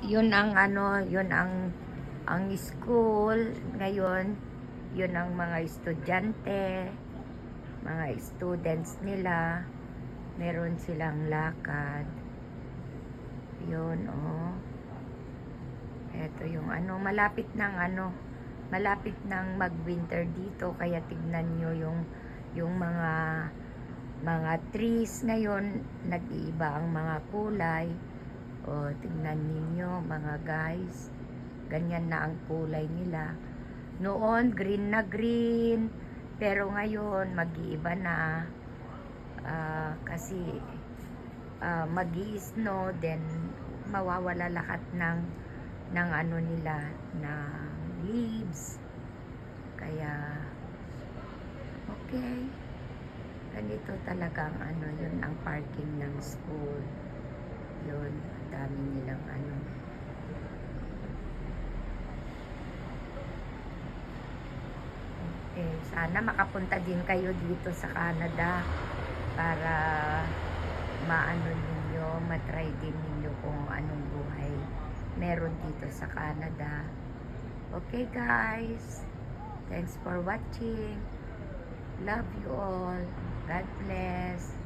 yun ang ano, yun ang school ngayon, yun ang mga estudyante, mga students nila, meron silang lakad. Yun, oh. Ito yung ano, malapit ng mag-winter dito, kaya tignan nyo yung mga trees ngayon, nag-iiba ang mga kulay. O, tingnan ninyo mga guys, ganyan na ang kulay nila. Noon green na green, pero ngayon mag-iiba na. Kasi mag-i-snow, then mawawala lahat ng ano nila, ng leaves. Kaya okay, ganito talagang ano, yun ang parking ng school. Yun, dami nilang ano. Sana makapunta din kayo dito sa Canada para maano ninyo, matry din ninyo kung anong buhay meron dito sa Canada. Okay guys, thanks for watching. Love you all. God bless.